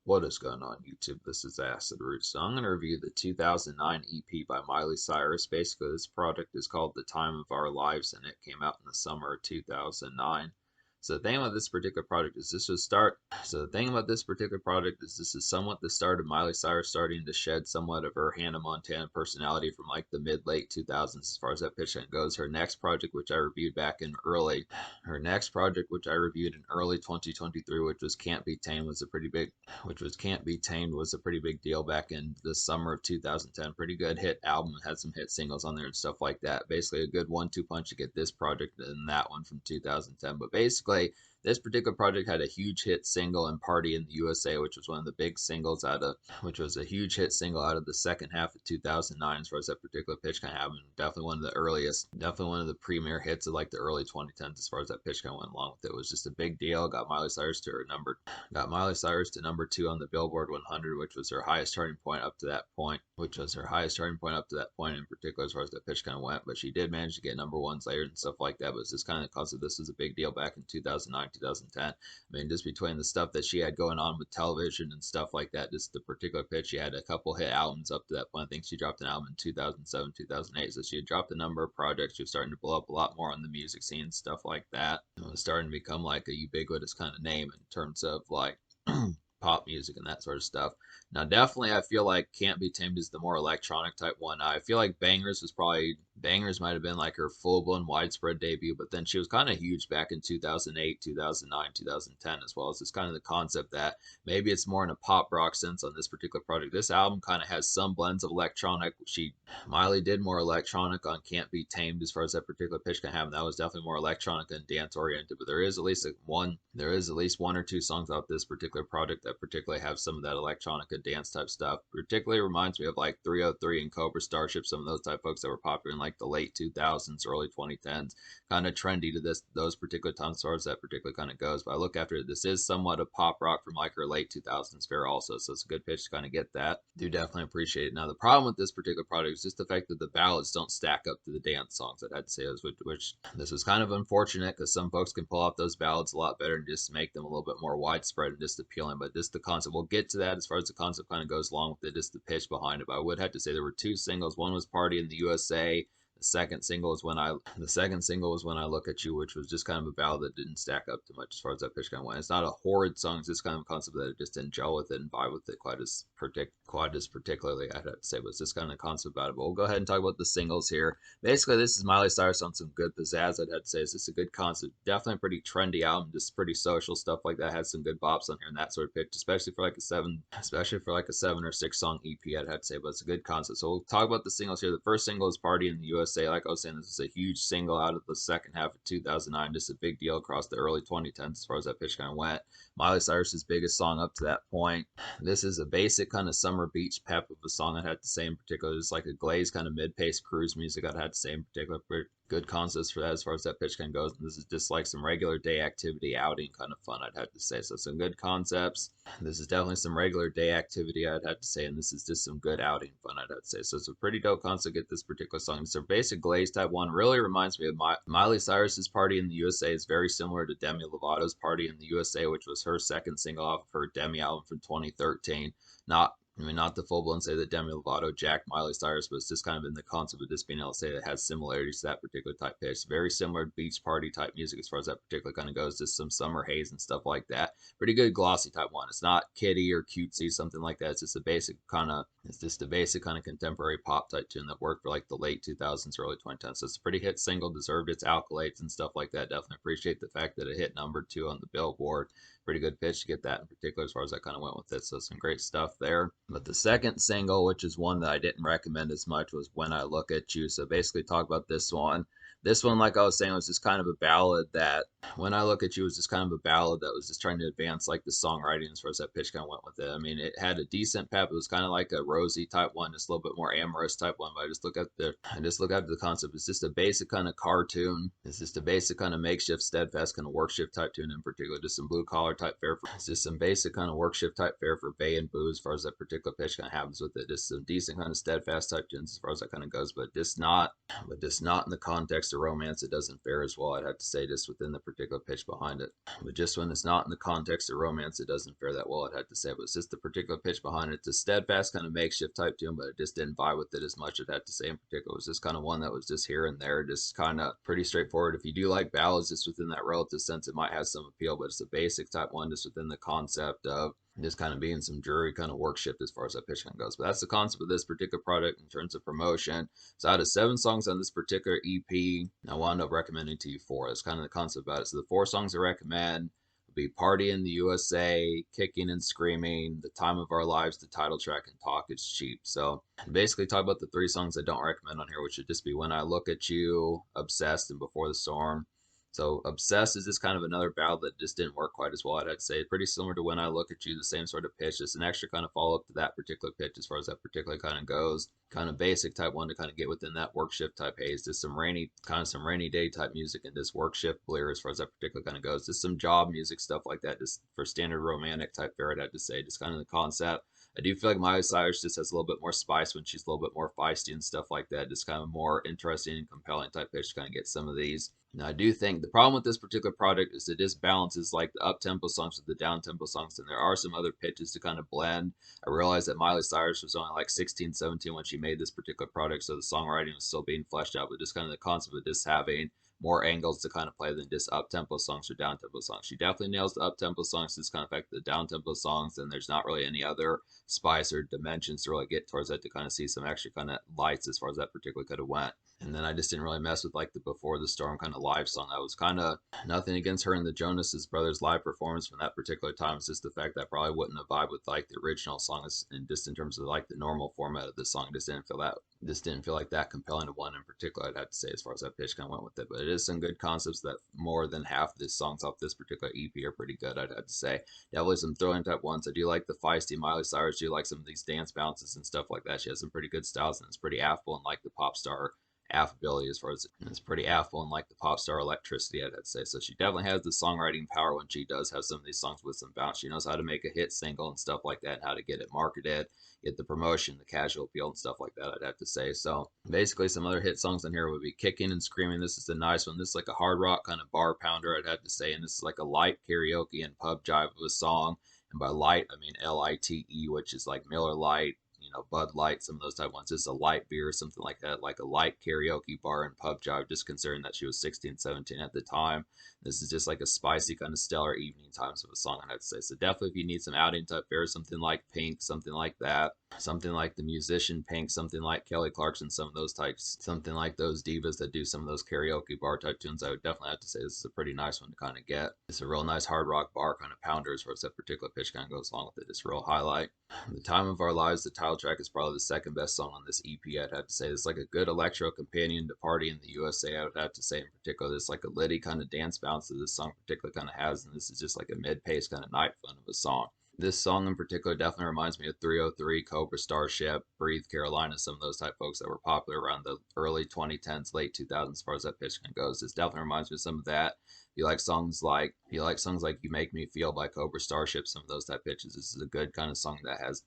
What is going on, YouTube? This is Acid Root. So I'm going to review the 2009 EP by Miley Cyrus. Basically, this project is called The Time of Our Lives, and it came out in the summer of 2009. So the thing about this particular project is this was start. So the thing about this particular project is this is somewhat the start of Miley Cyrus starting to shed somewhat of her Hannah Montana personality from like the mid-late 2000s as far as that pitch goes. Her next project, which I reviewed back in early, her next project, which I reviewed in early 2023, which was Can't Be Tamed, was a pretty big which was Can't Be Tamed, was a pretty big deal back in the summer of 2010. Pretty good hit album, had some hit singles on there and stuff like that. Basically, a good 1-2 punch to get this project and that one from 2010. But basically, this particular project had a huge hit single and Party in the USA, which was one of the big singles which was a huge hit single out of the second half of 2009 as far as that particular pitch kind of happened. Definitely one of the earliest, definitely one of the premier hits of like the early 2010s as far as that pitch kind of went along with it. It was just a big deal. Got Miley Cyrus to number 2 on the Billboard 100, which was her highest charting point up to that point, in particular as far as that pitch kind of went. But she did manage to get number 1s later and stuff like that. But it's just kind of the concept. This was a big deal back in 2009, 2010. I mean, just between the stuff that she had going on with television and stuff like that, just the particular pitch, she had a couple hit albums up to that point. I think she dropped an album in 2007, 2008. So she had dropped a number of projects. She was starting to blow up a lot more on the music scene, stuff like that. It was starting to become like a ubiquitous kind of name in terms of like pop music and that sort of stuff. Now, definitely, I feel like Can't Be Tamed is the more electronic type one. I feel like Bangers might have been like her full blown widespread debut, but then she was kind of huge back in 2008, 2009, 2010, as well as it's kind of the concept that maybe it's more in a pop rock sense on this particular project. This album kind of has some blends of electronic. Miley did more electronic on Can't Be Tamed as far as that particular pitch can happen. That was definitely more electronic and dance oriented, but there is at least one or two songs off this particular project that particularly have some of that electronic and dance type stuff. Particularly reminds me of like 303 and Cobra Starship, some of those type folks that were popular in like the late 2000s, early 2010s, kind of trendy to those particular times as far as that particular kind of goes. But I look after it, this is somewhat of pop rock from like her late 2000s fair also, so it's a good pitch to kind of get that. Do definitely appreciate it. Now the problem with this particular project is just the fact that the ballads don't stack up to the dance songs. I'd have to say, which this is kind of unfortunate because some folks can pull off those ballads a lot better and just make them a little bit more widespread and just appealing. But just the concept, we'll get to that as far as the concept kind of goes along with it, just the pitch behind it. But I would have to say there were 2 singles. One was Party in the USA. The second single was When I Look at You, which was just kind of a ballad that didn't stack up too much as far as that pitch kind of went. It's not a horrid song, it's just kind of a concept that it just didn't gel with it and vibe with it quite as particularly, I'd have to say, but it's just kind of a concept about it. But we'll go ahead and talk about the singles here. Basically, this is Miley Cyrus on some good pizzazz, I'd have to say. It's just a good concept. Definitely a pretty trendy album, just pretty social stuff like that. Has some good bops on here and that sort of pitch, especially for like a 7 or 6 song EP, I'd have to say, but it's a good concept. So we'll talk about the singles here. The first single is Party in the USA. Like I was saying, this is a huge single out of the second half of 2009. Just a big deal across the early 2010s as far as that pitch kind of went. Miley Cyrus's biggest song up to that point. This is a basic kind of summer beach pep of a song, I'd have to say in particular. It's like a glazed kind of mid-paced cruise music, I'd have to say in particular. Good concepts for that as far as that pitch kind of goes. And this is just like some regular day activity outing kind of fun, I'd have to say. So some good concepts. This is definitely some regular day activity, I'd have to say, and this is just some good outing fun, I'd have to say. So it's a pretty dope concept to get this particular song. It's a basic glaze type one. Really reminds me of Miley Cyrus's Party in the USA. Is very similar to Demi Lovato's Party in the USA, which was her second single off of her Demi album from 2013. Not the full blown say that Demi Lovato jacked Miley Cyrus, but it's just kind of in the concept of just being able to say that it has similarities to that particular type pitch. Very similar to beach party type music as far as that particular kind of goes, just some summer haze and stuff like that. Pretty good glossy type one. It's not kiddie or cutesy, something like that. It's just a basic kind of contemporary pop type tune that worked for like the late 2000s, early 2010s. So it's a pretty hit single, deserved its accolades and stuff like that. Definitely appreciate the fact that it hit number 2 on the Billboard. Pretty good pitch to get that in particular as far as I kind of went with it. So some great stuff there. But the second single, which is one that I didn't recommend as much, was When I Look at You. So basically talk about this one. This one, like I was saying, was just kind of a ballad that When I Look at You was just kind of a ballad that was just trying to advance like the songwriting as far as that pitch kind of went with it. I mean, it had a decent pep. It was kind of like a Rosie type one, just a little bit more amorous type one. But I just look at the concept. It's just a basic kind of cartoon. It's just a basic kind of makeshift, steadfast kind of work shift type tune in particular. Just some blue collar type fare. It's just some basic kind of work shift type fare for Bay and Boo as far as that particular pitch kind of happens with it. Just some decent kind of steadfast type tunes as far as that kind of goes, but just not in the context of romance, it doesn't fare as well, I'd have to say, just within the particular pitch behind it. But just when it's not in the context of romance, it doesn't fare that well, I'd have to say. But it's just the particular pitch behind it. It's a steadfast kind of makeshift type tune, but it just didn't vibe with it as much, I'd have to say. In particular, it was just kind of one that was just here and there, just kind of pretty straightforward. If you do like ballads, just within that relative sense, it might have some appeal, but it's a basic type one, just within the concept of just kind of being some jury kind of work shift as far as that pitch kind of goes. But that's the concept of this particular product in terms of promotion. So out of 7 songs on this particular EP, I wound up recommending to you 4. That's kind of the concept about it. So the 4 songs I recommend would be Party in the USA, Kicking and Screaming, The Time of Our Lives, the title track, and Talk is Cheap. So basically talk about the 3 songs I don't recommend on here, which would just be When I Look at You, Obsessed, and Before the Storm. So Obsessed is just kind of another ballad that just didn't work quite as well, I'd say. Pretty similar to When I Look at You, the same sort of pitch, just an extra kind of follow-up to that particular pitch as far as that particular kind of goes. Kind of basic type one to kind of get within that work shift type haze. Just some rainy day type music and this work shift blur as far as that particular kind of goes. Just some job music, stuff like that, just for standard romantic type fare, I'd have to say. Just kind of the concept. I do feel like Miley Cyrus just has a little bit more spice when she's a little bit more feisty and stuff like that. Just kind of more interesting and compelling type pitch to kind of get some of these. Now, I do think the problem with this particular product is it just balances like the up-tempo songs with the down-tempo songs, and there are some other pitches to kind of blend. I realized that Miley Cyrus was only like 16, 17 when she made this particular product, so the songwriting was still being fleshed out, but just kind of the concept of just having more angles to kind of play than just up-tempo songs or down-tempo songs. She definitely nails the up-tempo songs, just kind of affect the down-tempo songs, and there's not really any other spice or dimensions to really get towards that to kind of see some extra kind of lights as far as that particular could have went. And then I just didn't really mess with like the Before the Storm kind of live song. I was kind of nothing against her and the Jonas Brothers live performance from that particular time. It's just the fact that I probably wouldn't have vibed with like the original song, and just in terms of like the normal format of the song, just didn't feel like that compelling of one in particular, I'd have to say, as far as that pitch kind of went with it. But it is some good concepts that more than half of the songs off this particular EP are pretty good, I'd have to say. Definitely some throwing type ones. I do like the feisty Miley Cyrus. I do like some of these dance bounces and stuff like that. She has some pretty good styles, and it's pretty affable and like the pop star affability as far as it's pretty affable and like the pop star electricity, I'd say. So she definitely has the songwriting power when she does have some of these songs with some bounce. She knows how to make a hit single and stuff like that, how to get it marketed, get the promotion, the casual appeal and stuff like that, I'd have to say. So basically some other hit songs on here would be Kicking and Screaming. This is a nice one. This is like a hard rock kind of bar pounder, I'd have to say. And this is like a light karaoke and pub jive of a song. And by light, I mean Lite, which is like Miller Lite, Bud Light, some of those type ones, just a light beer, something like that, like a light karaoke bar and pub jive, just considering that she was 16, 17 at the time. This is just like a spicy kind of stellar evening times of a song, I'd say. So definitely if you need some outing type fare, something like Pink, something like that, something like the musician Pink, something like Kelly Clarkson, some of those types, something like those divas that do some of those karaoke bar type tunes, I would definitely have to say this is a pretty nice one to kind of get. It's a real nice hard rock bar kind of pounder as far as that particular pitch kind of goes along with it. It's a real highlight. The Time of Our Lives, the title track, is probably the second best song on this EP, I'd have to say. It's like a good electro companion to Party in the USA, I would have to say in particular. There's like a litty kind of dance bounce that this song particularly kind of has, and this is just like a mid-pace kind of night fun of a song. This song in particular definitely reminds me of 303, Cobra Starship, Breathe Carolina, some of those type folks that were popular around the early 2010s, late 2000s as far as that pitch goes. This definitely reminds me of some of that. You like songs like You Make Me Feel by Cobra Starship, some of those type pitches. This is a good kind of song that has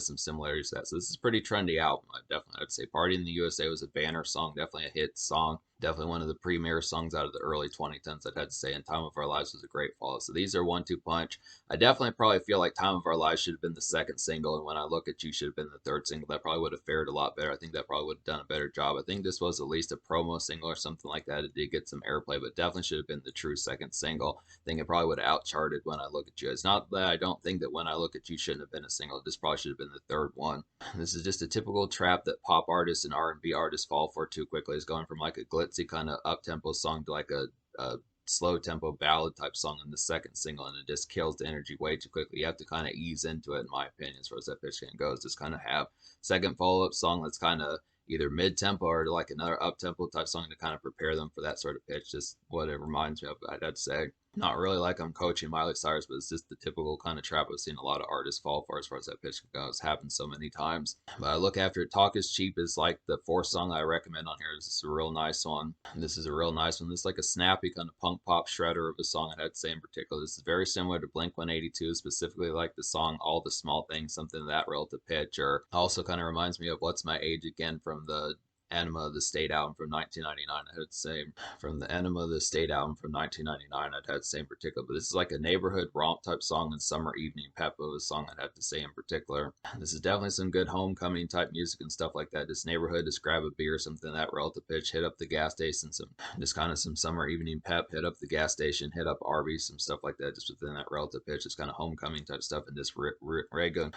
some similarities to that. So this is a pretty trendy album. I'd say Party in the USA was a banner song, definitely a hit song. Definitely one of the premier songs out of the early 2010s, I'd have to say, and Time of Our Lives was a great follow. So these are 1-2 punch. I definitely probably feel like Time of Our Lives should have been the second single, and When I Look at You should have been the third single. That probably would have fared a lot better. I think that probably would have done a better job. I think this was at least a promo single or something like that. It did get some airplay, but definitely should have been the true second single. I think it probably would have outcharted When I Look at You. It's not that I don't think that When I Look at You shouldn't have been a single. This probably should have been the third one. This is just a typical trap that pop artists and R&B artists fall for too quickly. Is going from like a glitzy kind of up-tempo song to like a slow tempo ballad type song in the second single, and it just kills the energy way too quickly. You have to kind of ease into it, in my opinion, as far as that pitch goes. Just kind of have second follow-up song that's kind of either mid-tempo or like another up-tempo type song to kind of prepare them for that sort of pitch. Just what it reminds me of, I'd have to say. Not really like I'm coaching Miley Cyrus, but it's just the typical kind of trap I've seen a lot of artists fall for as far as that pitch goes. Happened so many times. But I look after it. Talk is Cheap is like the fourth song I recommend on here. This is a real nice one. This is a real nice one. This is like a snappy kind of punk pop shredder of a song, I'd have to say in particular. This is very similar to Blink 182, specifically like the song All the Small Things, something of that relative pitch. Or also kind of reminds me of What's My Age Again from the Enema of the State album from 1999. I had to say from the Enema of the State album from 1999. I'd have to say in particular, but this is like a neighborhood romp type song and summer evening pep of a song. I'd have to say in particular. This is definitely some good homecoming type music and stuff like that. This neighborhood, just grab a beer, something that relative pitch, hit up the gas station, some just kind of some summer evening pep, hit up the gas station, hit up Arby's, some stuff like that, just within that relative pitch. It's kind of homecoming type stuff and just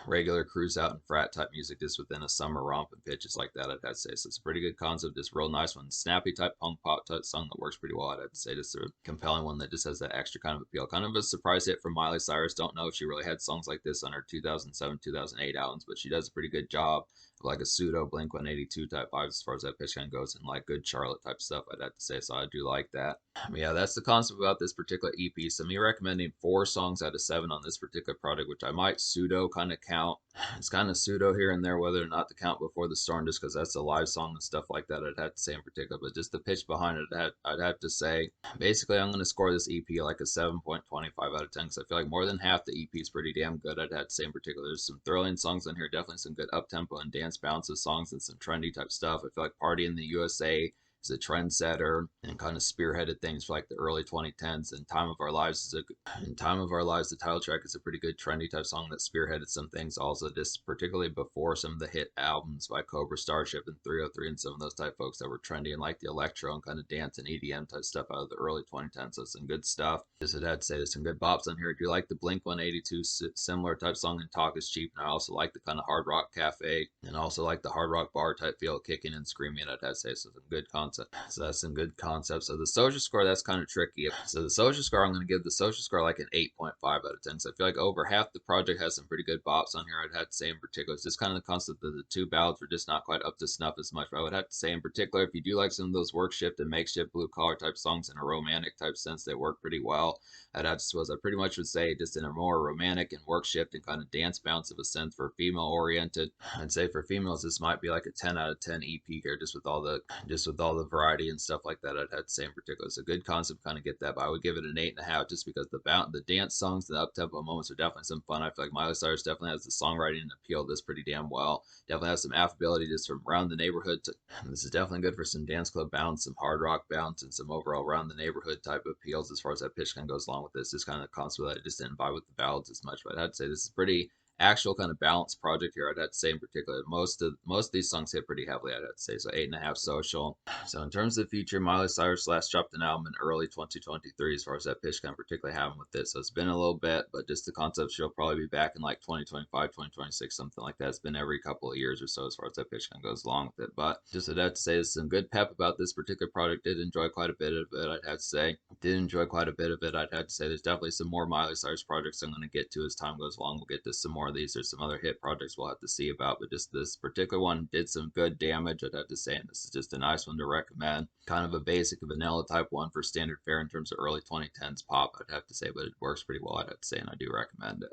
regular cruise out and frat type music just within a summer romp and pitches like that. I'd have to say so. It's a pretty good concept, just real nice one, snappy type punk pop type song that works pretty well. I'd have to say just a compelling one that just has that extra kind of appeal. Kind of a surprise hit from Miley Cyrus. Don't know if she really had songs like this on her 2007, 2008 albums, but she does a pretty good job of like a pseudo Blink 182 type vibes as far as that pitch kind of goes, and like good Charlotte type stuff. I'd have to say so. I do like that. But yeah, that's the concept about this particular EP. So me recommending 4 songs out of 7 on this particular project, which I might pseudo kind of count. It's kind of pseudo here and there whether or not to count Before the Storm, just because that's a live song and stuff like that. I'd have to say in particular, but just the pitch behind it, I'd have to say basically I'm going to score this EP like a 7.25 out of 10 because I feel like more than half the EP is pretty damn good. I'd have to say in particular, there's some thrilling songs on here, definitely some good up tempo and dance bounces songs and some trendy type stuff. I feel like Party in the USA is a trendsetter and kind of spearheaded things for like the early 2010s. And Time of Our Lives is in Time of Our Lives, the title track is a pretty good trendy type song that spearheaded some things. Also, just particularly before some of the hit albums by Cobra Starship and 303 and some of those type folks that were trendy and like the electro and kind of dance and EDM type stuff out of the early 2010s. So some good stuff. Just I'd have to say there's some good bops on here. I do like the Blink 182 similar type song and Talk is Cheap. And I also like the kind of hard rock cafe and also like the hard rock bar type feel, kicking and screaming. I'd have to say so some good concept. So that's some good concepts. So the social score, that's kind of tricky. So the social score, I'm going to give the social score like an 8.5 out of 10. So I feel like over half the project has some pretty good bops on here. I'd have to say in particular, it's just kind of the concept that the 2 ballads were just not quite up to snuff as much. But I would have to say in particular, if you do like some of those work shift and makeshift blue collar type songs in a romantic type sense, they work pretty well. I'd have to suppose I pretty much would say just in a more romantic and work shift and kind of dance bounce of a sense for female oriented. I'd say for females, this might be like a 10 out of 10 EP here, just with all the variety and stuff like that. I'd have to say in particular, it's a good concept, kind of get that, but I would give it an 8.5 just because the dance songs, the up tempo moments are definitely some fun. I feel like Miley Cyrus definitely has the songwriting and appeal this pretty damn well. Definitely has some affability just from around the neighborhood. This is definitely good for some dance club bounce, some hard rock bounce, and some overall around the neighborhood type of appeals as far as that pitch kind of goes along with this. Just kind of the concept that I just didn't vibe with the ballads as much, but I'd say this is pretty actual kind of balanced project here. I'd have to say in particular, most of these songs hit pretty heavily. I'd have to say so 8.5 social. So in terms of the future, Miley Cyrus last dropped an album in early 2023 as far as that pitch kind of particularly having with this. So it's been a little bit, but just the concept she'll probably be back in like 2025, 2026, something like that. It's been every couple of years or so as far as that pitch kind of goes along with it. But just I'd have to say there's some good pep about this particular project. Did enjoy quite a bit of it. I'd have to say did enjoy quite a bit of it. I'd have to say there's definitely some more Miley Cyrus projects I'm going to get to as time goes along. We'll get to some more of these. There's some other hit projects we'll have to see about, but just this particular one did some good damage. I'd have to say, and this is just a nice one to recommend. Kind of a basic vanilla type one for standard fare in terms of early 2010s pop, I'd have to say, but it works pretty well. I'd have to say, and I do recommend it.